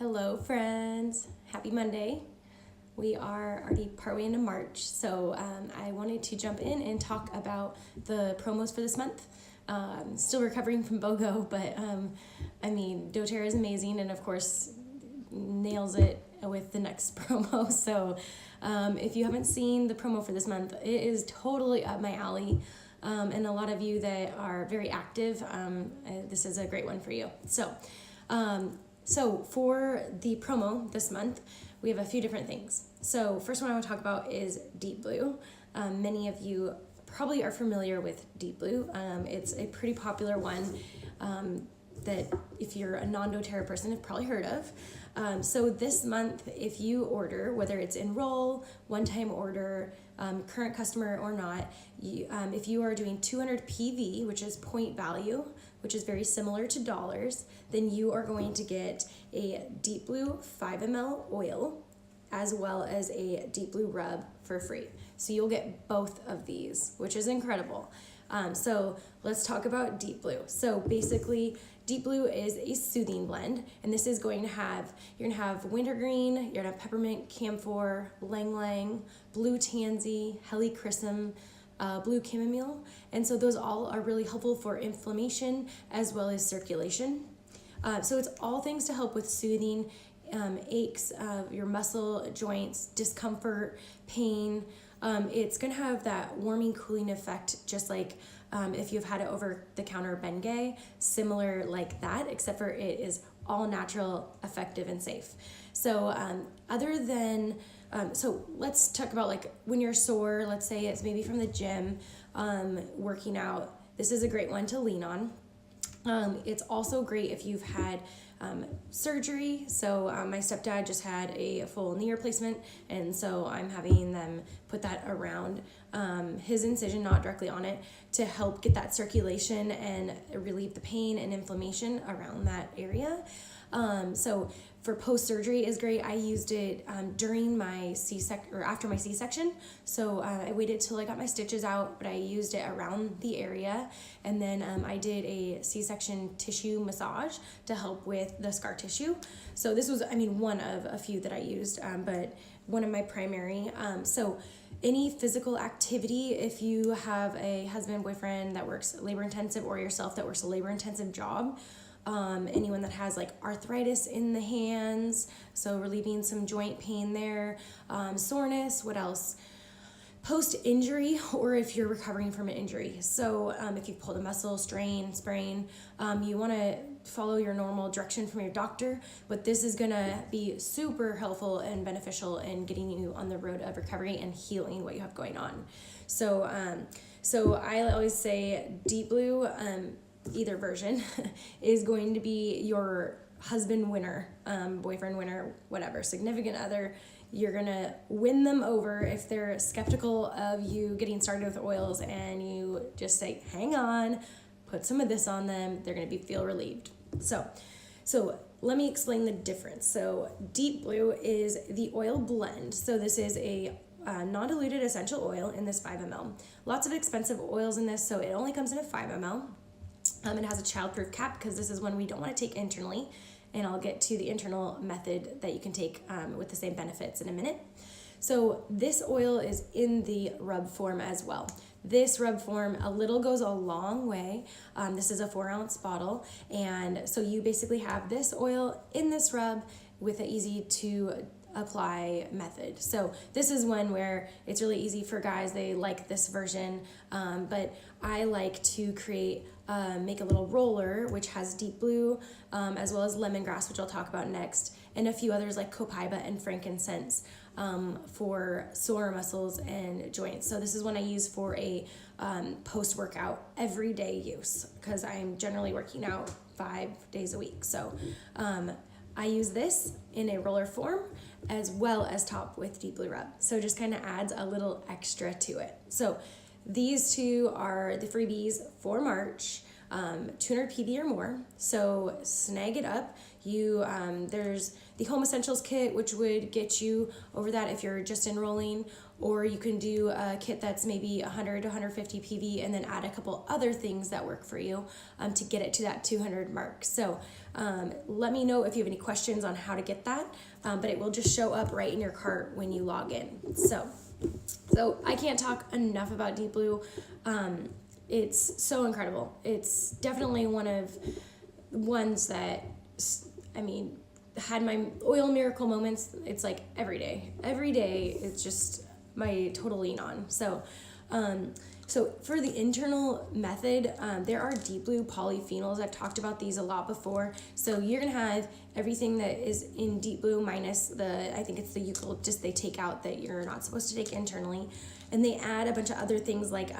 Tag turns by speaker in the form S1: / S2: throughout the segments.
S1: Hello friends, happy Monday. We are already partway into March, so I wanted to jump in and talk about the promos for this month. Still recovering from BOGO, but DoTERRA is amazing and of course nails it with the next promo. So if you haven't seen the promo for this month, it is totally up my alley. And a lot of you that are very active, this is a great one for you. So for the promo this month, we have a few different things. So first one I want to talk about is Deep Blue. Many of you probably are familiar with Deep Blue. It's a pretty popular one that if you're a non-doTERRA person, have probably heard of. So this month, if you order, whether it's enroll, one-time order, current customer or not, if you are doing 200 PV, which is point value, which is very similar to dollars, then you are going to get a Deep Blue 5 ml oil as well as a Deep Blue rub for free. So you'll get both of these, which is incredible. So let's talk about Deep Blue. So basically, Deep Blue is a soothing blend, and this is going to have, you're gonna have wintergreen, you're gonna have peppermint, camphor, ylang ylang, blue tansy, helichrysum, blue chamomile, and so those all are really helpful for inflammation as well as circulation. So it's all things to help with soothing aches of your muscle, joints, discomfort, pain. It's gonna have that warming, cooling effect, just like if you've had it over-the-counter Bengay, similar like that, except for it is all natural, effective, and safe. So so let's talk about like when you're sore, let's say it's maybe from the gym, working out, this is a great one to lean on. It's also great if you've had surgery. So my stepdad just had a full knee replacement, and so I'm having them put that around his incision, not directly on it, to help get that circulation and relieve the pain and inflammation around that area. So for post-surgery is great. I used it during my C-section or after my C-section. So I waited till I got my stitches out, but I used it around the area. And then I did a C-section tissue massage to help with the scar tissue. So this was, one of a few that I used, but one of my primary. So any physical activity, if you have a husband, boyfriend that works labor intensive, or yourself that works a labor intensive job, anyone that has like arthritis in the hands, so relieving some joint pain there, soreness, what else? Post-injury, or if you're recovering from an injury. So if you've pulled a muscle, strain, sprain, you want to follow your normal direction from your doctor, but this is going to be super helpful and beneficial in getting you on the road of recovery and healing what you have going on. So I always say Deep Blue, either version, is going to be your husband winner, boyfriend winner, whatever, significant other. You're gonna win them over if they're skeptical of you getting started with oils, and you just say, hang on, put some of this on them, they're gonna feel relieved. So let me explain the difference. So Deep Blue is the oil blend. So this is a non-diluted essential oil in this 5 ml. Lots of expensive oils in this, so it only comes in a 5 ml. It has a childproof cap because this is one we don't want to take internally, and I'll get to the internal method that you can take with the same benefits in a minute. So this oil is in the rub form as well. This rub form, a little goes a long way. This is a 4-ounce bottle, and so you basically have this oil in this rub with an easy to apply method. So this is one where it's really easy for guys. They like this version, but I like to make a little roller which has Deep Blue, as well as Lemongrass, which I'll talk about next, and a few others like copaiba and frankincense for sore muscles and joints. So this is one I use for a post-workout everyday use because I'm generally working out 5 days a week. So I use this in a roller form as well as top with Deep Blue Rub. So just kind of adds a little extra to it. So these two are the freebies for March. 200 PV or more. So snag it up. There's the Home Essentials kit, which would get you over that if you're just enrolling, or you can do a kit that's maybe 100 to 150 PV and then add a couple other things that work for you to get it to that 200 mark. So let me know if you have any questions on how to get that, but it will just show up right in your cart when you log in. So I can't talk enough about Deep Blue. It's so incredible. It's definitely one of the ones that, I mean, had my oil miracle moments. It's like every day it's just my total lean on. So for the internal method, there are Deep Blue polyphenols. I've talked about these a lot before. So you're gonna have everything that is in Deep Blue minus I think it's the eucalyptus they take out that you're not supposed to take internally. And they add a bunch of other things like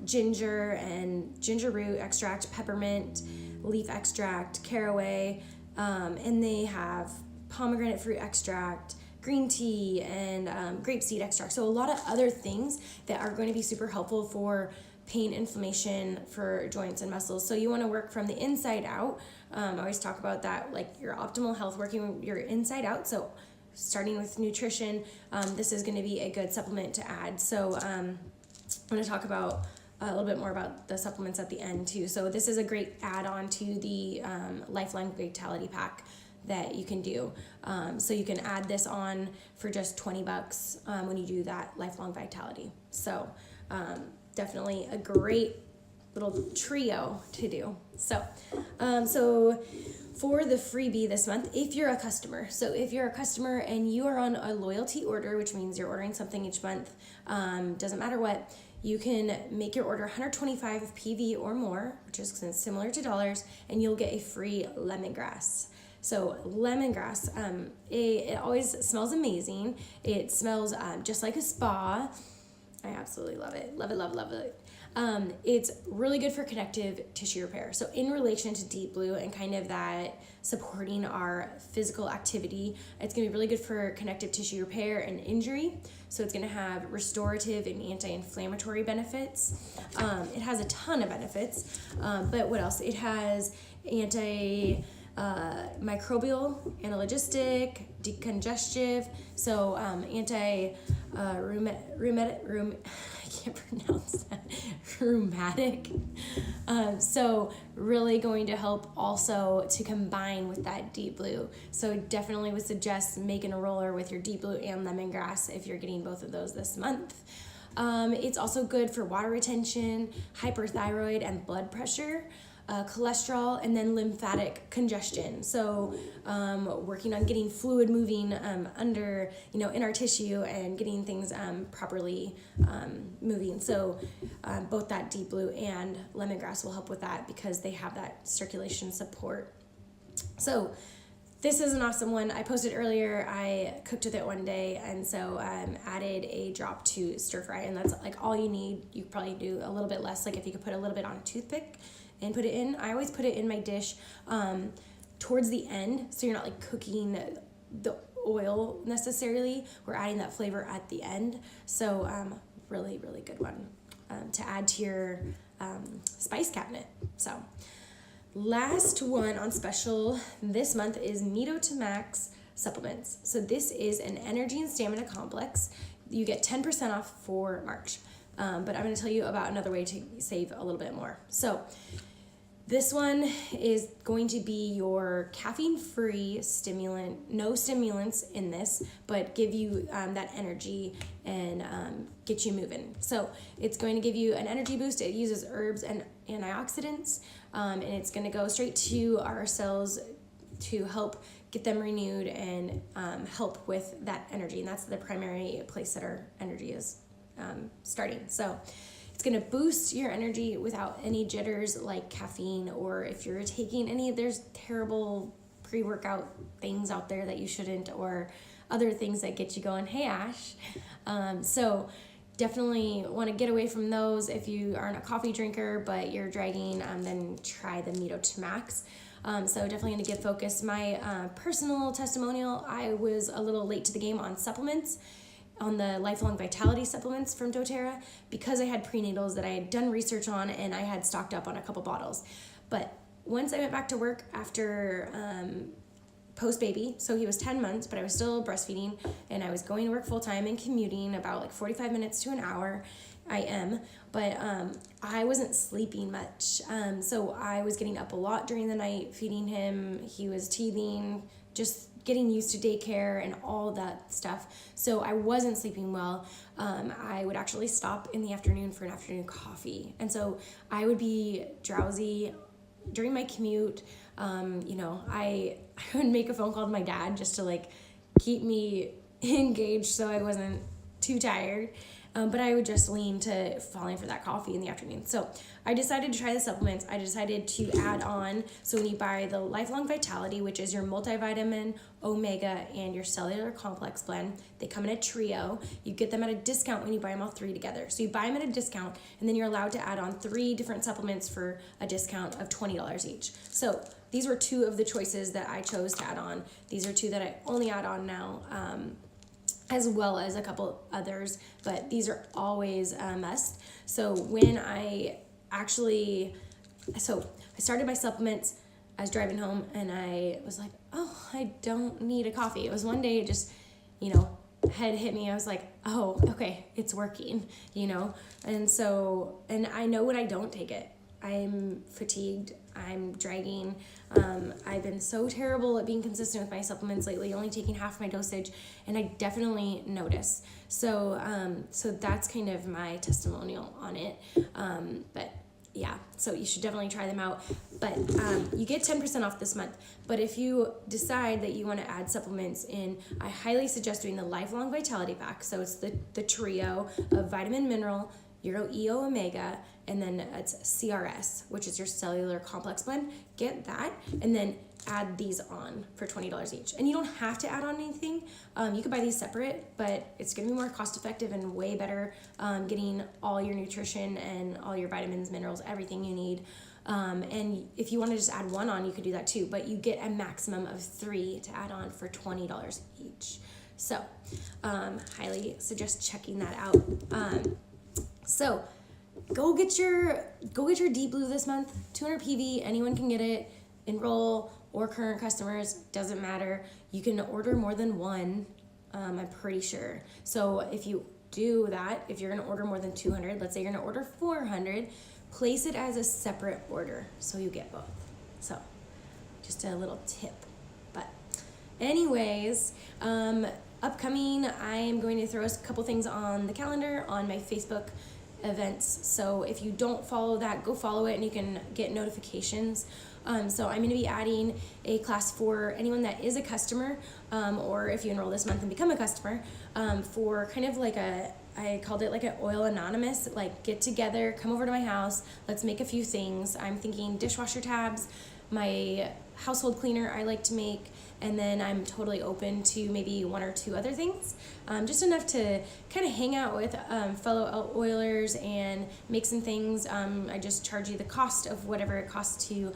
S1: ginger and ginger root extract, peppermint, leaf extract, caraway, and they have pomegranate fruit extract, green tea, and grapeseed extract. So a lot of other things that are going to be super helpful for pain, inflammation, for joints and muscles. So you want to work from the inside out. I always talk about that, like your optimal health, working your inside out. So starting with nutrition, this is going to be a good supplement to add. So I'm going to talk about a little bit more about the supplements at the end too. So this is a great add-on to the Lifelong Vitality Pack that you can do. So you can add this on for just $20 when you do that Lifelong Vitality. So definitely a great little trio to do. So for the freebie this month, if you're a customer, and you are on a loyalty order, which means you're ordering something each month, doesn't matter what, you can make your order 125 PV or more, which is similar to dollars, and you'll get a free lemongrass. So lemongrass, it always smells amazing. It smells just like a spa. I absolutely love it. Love it, love, love it. It's really good for connective tissue repair. So in relation to Deep Blue and kind of that supporting our physical activity, it's going to be really good for connective tissue repair and injury. So it's going to have restorative and anti-inflammatory benefits. It has a ton of benefits, but what else? It has microbial, analogistic, decongestive, so I can't pronounce that, rheumatic. So really going to help also to combine with that Deep Blue. So definitely would suggest making a roller with your Deep Blue and lemongrass if you're getting both of those this month. It's also good for water retention, hyperthyroid, and blood pressure. Cholesterol, and then lymphatic congestion. So working on getting fluid moving under, in our tissue and getting things properly moving. So both that Deep Blue and lemongrass will help with that because they have that circulation support. So this is an awesome one. I posted earlier, I cooked with it one day, and so added a drop to stir fry, and that's like all you need. You could probably do a little bit less, like if you could put a little bit on a toothpick and put it in. I always put it in my dish towards the end, so you're not like cooking the oil necessarily. We're adding that flavor at the end. So really, really good one to add to your spice cabinet. So last one on special this month is Mito2Max supplements. So this is an energy and stamina complex. You get 10% off for March. But I'm going to tell you about another way to save a little bit more. So this one is going to be your caffeine-free stimulant, no stimulants in this, but give you that energy and get you moving. So it's going to give you an energy boost. It uses herbs and antioxidants, and it's going to go straight to our cells to help get them renewed and help with that energy. And that's the primary place that our energy is starting. So it's going to boost your energy without any jitters like caffeine, or if you're taking there's terrible pre-workout things out there that you shouldn't, or other things that get you going, hey Ash. So definitely want to get away from those. If you aren't a coffee drinker but you're dragging, then try the Mito2Max. So definitely going to give focus. My personal testimonial, I was a little late to the game on supplements, on the Lifelong Vitality supplements from doTERRA, because I had prenatals that I had done research on and I had stocked up on a couple bottles. But once I went back to work after post-baby, so he was 10 months, but I was still breastfeeding, and I was going to work full-time and commuting about like 45 minutes to an hour. I am, but I wasn't sleeping much, so I was getting up a lot during the night feeding him. He was teething, just getting used to daycare and all that stuff, so I wasn't sleeping well. I would actually stop in the afternoon for an afternoon coffee, and so I would be drowsy during my commute. I would make a phone call to my dad just to like keep me engaged so I wasn't too tired. But I would just lean to falling for that coffee in the afternoon. So I decided to try the supplements. I decided to add on, so when you buy the Lifelong Vitality, which is your multivitamin, omega, and your cellular complex blend, they come in a trio. You get them at a discount when you buy them all three together. So you buy them at a discount, and then you're allowed to add on 3 different supplements for a discount of $20 each. So these were 2 of the choices that I chose to add on. These are 2 that I only add on now, as well as a couple others, but these are always a must. So when I started my supplements, I was driving home and I was like, oh, I don't need a coffee. It was one day, just, head hit me. I was like, oh, okay, it's working, and I know when I don't take it, I'm fatigued, I'm dragging. I've been so terrible at being consistent with my supplements lately, only taking half my dosage, and I definitely notice. So that's kind of my testimonial on it. But yeah, so you should definitely try them out. But you get 10% off this month. But if you decide that you want to add supplements in, I highly suggest doing the Lifelong Vitality Pack. So it's the trio of vitamin, mineral, your EO omega, and then it's CRS, which is your cellular complex blend. Get that, and then add these on for $20 each. And you don't have to add on anything. You could buy these separate, but it's gonna be more cost effective and way better, getting all your nutrition and all your vitamins, minerals, everything you need. And if you want to just add 1 on, you could do that too, but you get a maximum of 3 to add on for $20 each. So highly suggest checking that out. So go get your Deep Blue this month. 200 PV, anyone can get it. Enroll, or current customers, doesn't matter. You can order more than 1, I'm pretty sure. So if you do that, if you're gonna order more than 200, let's say you're gonna order 400, place it as a separate order so you get both. So just a little tip. But anyways, upcoming, I am going to throw a couple things on the calendar on my Facebook events. So if you don't follow that, go follow it and you can get notifications. So I'm going to be adding a class for anyone that is a customer, or if you enroll this month and become a customer, for kind of like I called it like an oil anonymous, like get together, come over to my house, let's make a few things. I'm thinking dishwasher tabs, my household cleaner I like to make, and then I'm totally open to maybe 1 or 2 other things, just enough to kind of hang out with fellow oilers and make some things. I just charge you the cost of whatever it costs to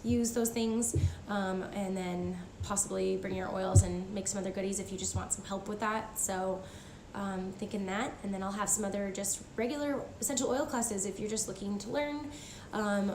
S1: use those things, and then possibly bring your oils and make some other goodies if you just want some help with that. So thinking that, and then I'll have some other just regular essential oil classes if you're just looking to learn,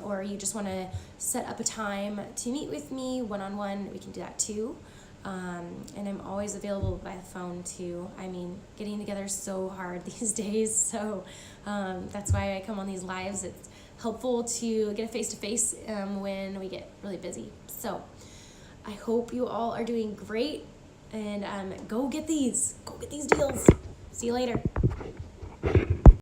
S1: or you just want to set up a time to meet with me one-on-one, we can do that too. And I'm always available by phone too. I mean, getting together is so hard these days, so that's why I come on these lives. It's helpful to get a face-to-face when we get really busy. So I hope you all are doing great, and go get these deals. See you later.